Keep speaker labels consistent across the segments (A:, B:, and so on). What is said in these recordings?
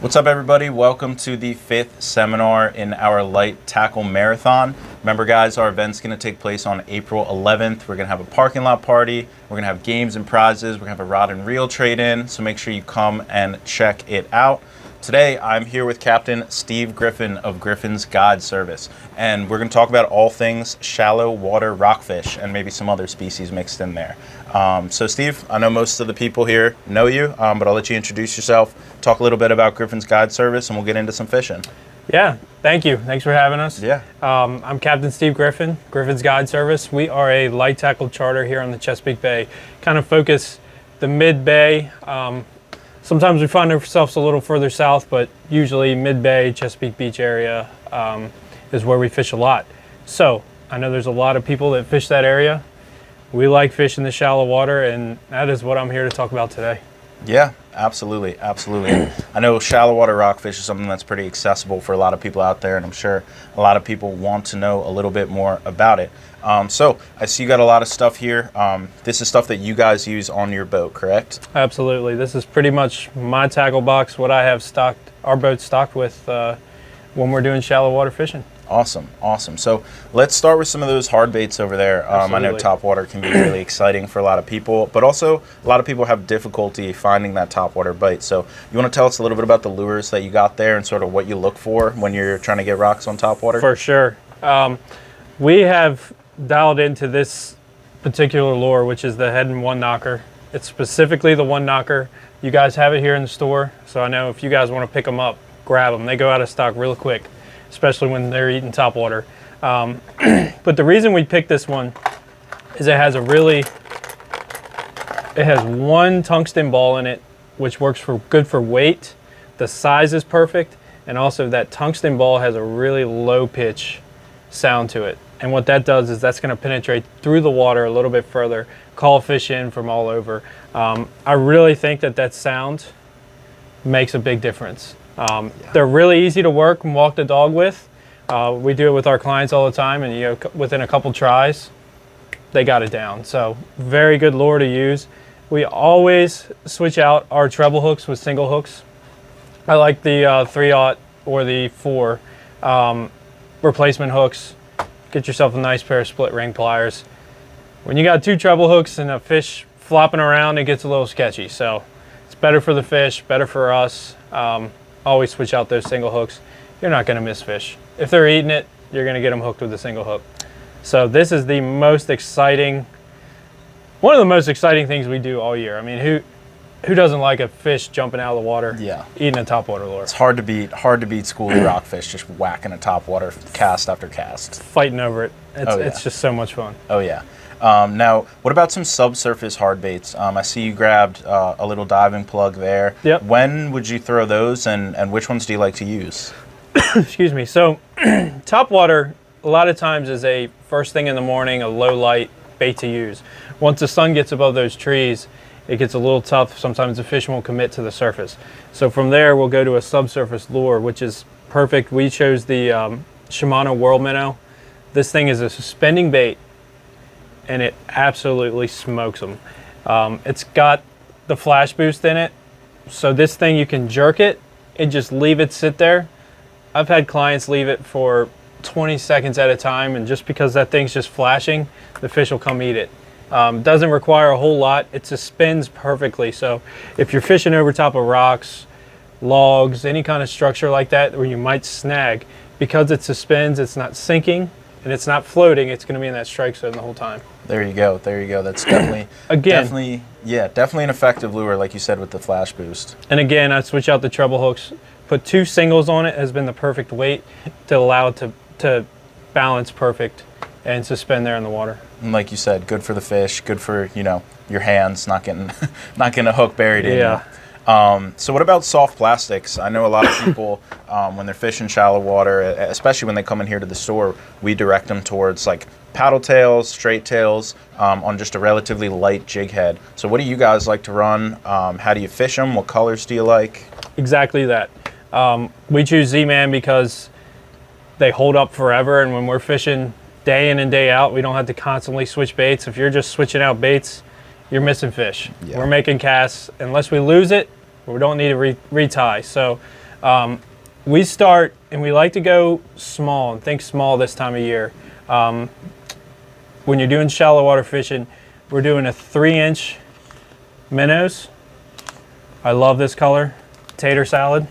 A: What's up, everybody? Welcome to the 5th seminar in our Light Tackle Marathon. Remember, guys, our event's going to take place on April 11th. We're going to have a parking lot party. We're going to have games and prizes. We're going to have a rod and reel trade-in, so make sure you come and check it out. Today, I'm here with Captain Steve Griffin of Griffin's Guide Service, and we're going to talk about all things shallow water rockfish and maybe some other species mixed in there. So, Steve, I know most of the people here know you, but I'll let you introduce yourself, talk a little bit about Griffin's Guide Service, and we'll get into some fishing.
B: Yeah, thank you. Thanks for having us.
A: Yeah.
B: I'm Captain Steve Griffin, Griffin's Guide Service. We are a light tackle charter here on the Chesapeake Bay. Kind of focus the mid-bay. Sometimes we find ourselves a little further south, but usually mid-bay, Chesapeake Beach area is where we fish a lot. So I know there's a lot of people that fish that area. We like fishing the shallow water, and that is what I'm here to talk about today.
A: Yeah, absolutely, absolutely. I know shallow water rockfish is something that's pretty accessible for a lot of people out there, and I'm sure a lot of people want to know a little bit more about it. So I see you got a lot of stuff here. This is stuff that you guys use on your boat, correct?
B: Absolutely. This is pretty much my tackle box, what I have stocked, our boat stocked with when we're doing shallow water fishing.
A: Awesome, awesome. So let's start with some of those hard baits over there. I know topwater can be really exciting for a lot of people, but also a lot of people have difficulty finding that topwater bite. So you want to tell us a little bit about the lures that you got there and sort of what you look for when you're trying to get rocks on topwater?
B: For sure. We have dialed into this particular lure, which is the head and one knocker. It's specifically the one knocker. You guys have it here in the store, so I know if you guys want to pick them up, grab them. They go out of stock real quick, especially when they're eating topwater. But the reason we picked this one is it has one tungsten ball in it, which works good for weight. The size is perfect, and also that tungsten ball has a really low pitch sound to it. And what that does is that's going to penetrate through the water a little bit further, call fish in from all over. I really think that sound makes a big difference. They're really easy to work and walk the dog with. We do it with our clients all the time, and within a couple tries, they got it down. So very good lure to use. We always switch out our treble hooks with single hooks. I like the 3/0 or the 4 replacement hooks. Get yourself a nice pair of split ring pliers. When you got 2 treble hooks and a fish flopping around, it gets a little sketchy. So it's better for the fish, better for us. Always switch out those single hooks. You're not going to miss fish. If they're eating it, you're going to get them hooked with a single hook. So this is the most exciting, one of the most exciting things we do all year. I mean, who doesn't like a fish jumping out of the water, eating a topwater lure?
A: It's hard to beat schoolie rockfish just whacking a topwater cast after cast.
B: Fighting over it. It's just so much fun.
A: Oh, yeah. Now, what about some subsurface hard baits? I see you grabbed a little diving plug there.
B: Yep.
A: When would you throw those, and which ones do you like to use?
B: Excuse me. So topwater a lot of times is a first thing in the morning, a low light bait to use. Once the sun gets above those trees, it gets a little tough. Sometimes the fish won't commit to the surface. So from there, we'll go to a subsurface lure, which is perfect. We chose the Shimano World Minnow. This thing is a suspending bait, and it absolutely smokes them. It's got the flash boost in it, so this thing you can jerk it and just leave it sit there. I've had clients leave it for 20 seconds at a time, and just because that thing's just flashing, the fish will come eat it. Doesn't require a whole lot. It suspends perfectly, so if you're fishing over top of rocks, logs, any kind of structure like that where you might snag, because it suspends, it's not sinking, and it's not floating, it's going to be in that strike zone the whole time.
A: There you go. There you go. That's definitely definitely an effective lure, like you said, with the flash boost.
B: And again, I switch out the treble hooks. Put 2 singles on it has been the perfect weight to allow it to balance perfect and suspend there in the water. And
A: like you said, good for the fish, good for your hands not getting a hook buried in you. So what about soft plastics? I know a lot of people, when they're fishing shallow water, especially when they come in here to the store, we direct them towards like paddle tails, straight tails, on just a relatively light jig head. So what do you guys like to run? How do you fish them? What colors do you like?
B: Exactly that. We choose Z-Man because they hold up forever, and when we're fishing day in and day out, we don't have to constantly switch baits. If you're just switching out baits, you're missing fish. Yeah. We're making casts. Unless we lose it, we don't need to retie. So We start, and we like to go small, and think small this time of year. When you're doing shallow water fishing, we're doing a 3-inch minnows. I love this color, tater salad.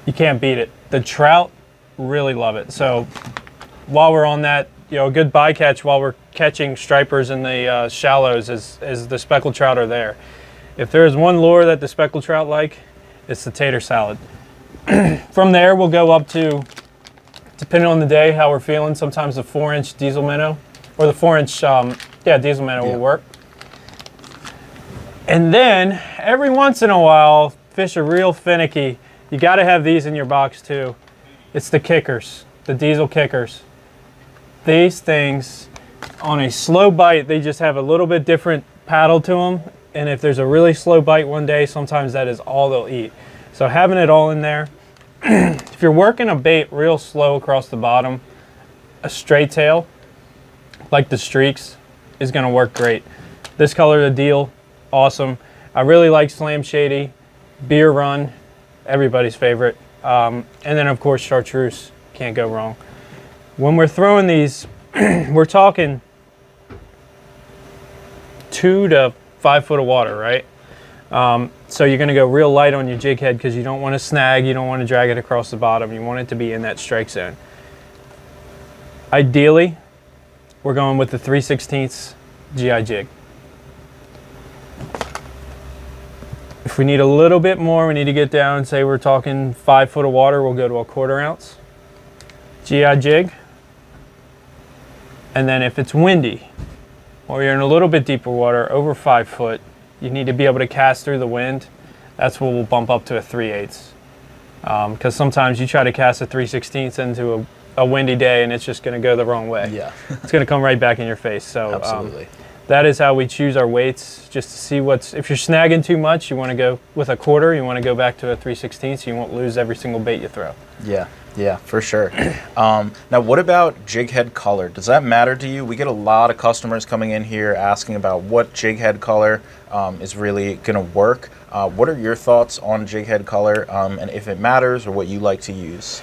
B: You can't beat it. The trout really love it. So while we're on that, a good bycatch while we're catching stripers in the shallows is the speckled trout are there. If there's one lure that the speckled trout like, it's the tater salad. From there, we'll go up to, depending on the day, how we're feeling, sometimes the 4-inch diesel minnow, or the 4-inch, diesel minnow will work. And then, every once in a while, fish are real finicky. You got to have these in your box too. It's the kickers, the diesel kickers. These things, on a slow bite, they just have a little bit different paddle to them. And if there's a really slow bite one day, sometimes that is all they'll eat. So having it all in there. If you're working a bait real slow across the bottom, a straight tail, like the streaks, is going to work great. This color, the deal, awesome. I really like Slam Shady, Beer Run, everybody's favorite. And then, of course, Chartreuse, can't go wrong. When we're throwing these, we're talking 2 to 5 foot of water, right? So you're going to go real light on your jig head because you don't want to snag, you don't want to drag it across the bottom. You want it to be in that strike zone. Ideally, we're going with the 3/16 GI jig. If we need a little bit more, we need to get down and say we're talking 5 foot of water, we'll go to a 1/4 ounce GI jig. And then if it's windy, or you're in a little bit deeper water, over 5 foot, you need to be able to cast through the wind. That's what we'll bump up to a 3/8. Because sometimes you try to cast a 3/16 into a windy day and it's just going to go the wrong way.
A: Yeah.
B: It's going to come right back in your face. So
A: Absolutely.
B: That is how we choose our weights, just to see if you're snagging too much, you want to go with a 1/4, you want to go back to a 3/16 so you won't lose every single bait you throw.
A: Yeah, for sure. Now, what about jig head color? Does that matter to you? We get a lot of customers coming in here asking about what jig head color is really going to work. What are your thoughts on jig head color, and if it matters, or what you like to use?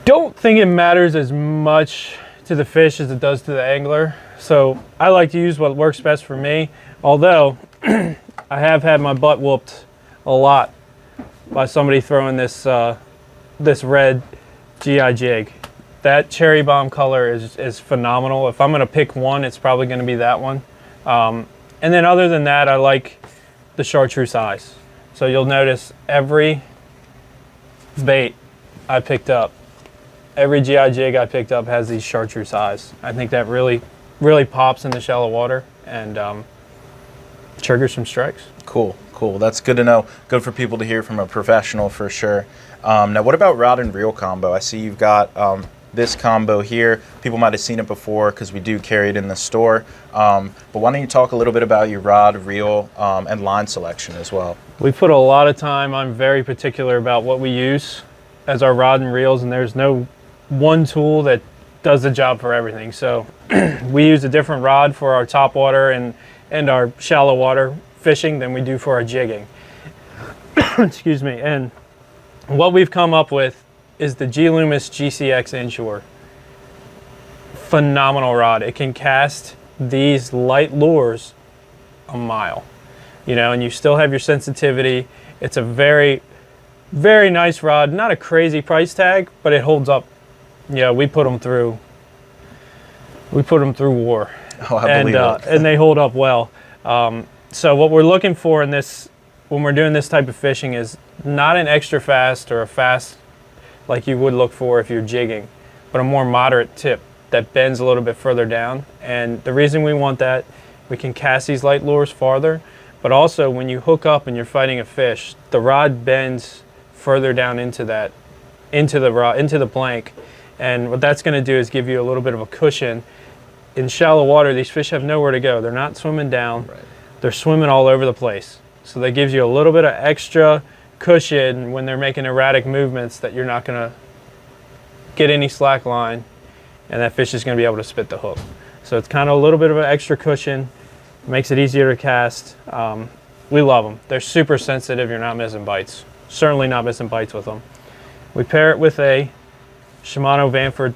B: Don't think it matters as much to the fish as it does to the angler. So I like to use what works best for me, although I have had my butt whooped a lot by somebody throwing this this red GI jig. That cherry bomb color is phenomenal. If I'm going to pick one, it's probably going to be that one. And then other than that, I like the chartreuse eyes. So you'll notice every bait I picked up, every GI jig I picked up has these chartreuse eyes. I think that really pops in the shallow water and triggers some strikes.
A: Cool. That's good to know. Good for people to hear from a professional for sure. Now, what about rod and reel combo? I see you've got this combo here. People might have seen it before because we do carry it in the store. But why don't you talk a little bit about your rod, reel, and line selection as well?
B: We put a lot of time. I'm very particular about what we use as our rod and reels, and there's no one tool that does the job for everything. So we use a different rod for our top water and our shallow water fishing than we do for our jigging. Excuse me. And what we've come up with is the G Loomis GCX Inshore. Phenomenal rod. It can cast these light lures a mile, and you still have your sensitivity. It's a very, very nice rod. Not a crazy price tag, but it holds up. Yeah, we put them through war.
A: Oh, I believe it.
B: And they hold up well. So what we're looking for in this, when we're doing this type of fishing, is not an extra fast or a fast like you would look for if you're jigging, but a more moderate tip that bends a little bit further down. And the reason we want that, we can cast these light lures farther, but also when you hook up and you're fighting a fish, the rod bends further down into the blank. And what that's going to do is give you a little bit of a cushion. In shallow water, these fish have nowhere to go. They're not swimming down.
A: Right.
B: They're swimming all over the place. So that gives you a little bit of extra cushion when they're making erratic movements, that you're not going to get any slack line and that fish is going to be able to spit the hook. So it's kind of a little bit of an extra cushion. Makes it easier to cast. We love them. They're super sensitive. You're not missing bites. certainly not missing bites with them. We pair it with a Shimano Vanford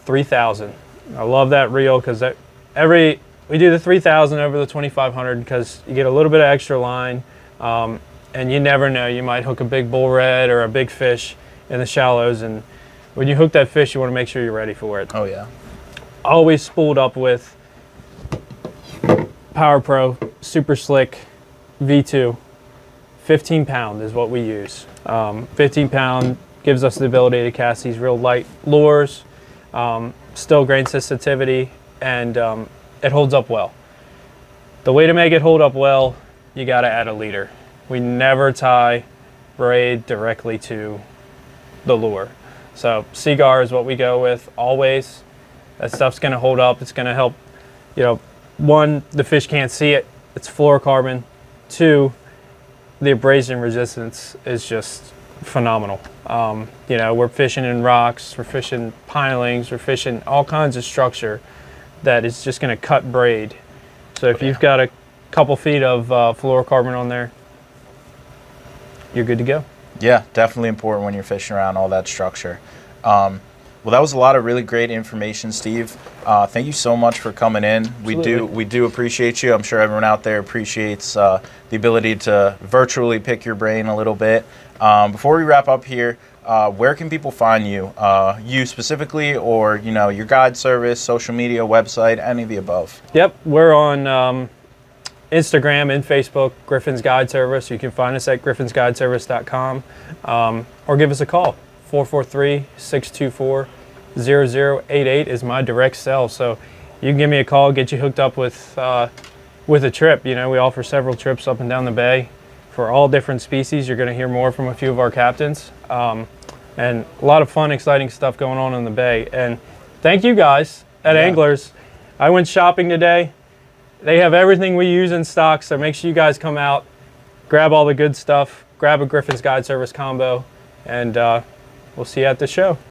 B: 3000. I love that reel because we do the 3000 over the 2500 because you get a little bit of extra line, and you never know, you might hook a big bull red or a big fish in the shallows, and when you hook that fish, you want to make sure you're ready for it.
A: Oh yeah.
B: Always spooled up with Power Pro Super Slick V2. 15 pound is what we use. 15 pound gives us the ability to cast these real light lures, still grain sensitivity, and it holds up well. The way to make it hold up well, you got to add a leader. We never tie braid directly to the lure. So Seagar is what we go with always. That stuff's going to hold up. It's going to help, one, the fish can't see it. It's fluorocarbon. Two, the abrasion resistance is just phenomenal. We're fishing in rocks, we're fishing pilings, we're fishing all kinds of structure that is just going to cut braid. So if you've got a couple feet of fluorocarbon on there, you're good to go.
A: Yeah, definitely important when you're fishing around all that structure. Well, that was a lot of really great information, Steve. Thank you so much for coming in.
B: Absolutely.
A: We do appreciate you. I'm sure everyone out there appreciates the ability to virtually pick your brain a little bit. Before we wrap up here, where can people find you? You specifically, or your guide service, social media, website, any of the above?
B: Yep, we're on Instagram and Facebook, Griffin's Guide Service. You can find us at griffinsguideservice.com, or give us a call. 443-624-0088 is my direct cell. So you can give me a call, get you hooked up with a trip. We offer several trips up and down the bay for all different species. You're going to hear more from a few of our captains. And a lot of fun, exciting stuff going on in the bay. And thank you guys at Anglers. I went shopping today. They have everything we use in stock, so make sure you guys come out, grab all the good stuff, grab a Griffin's Guide Service combo, and we'll see you at the show.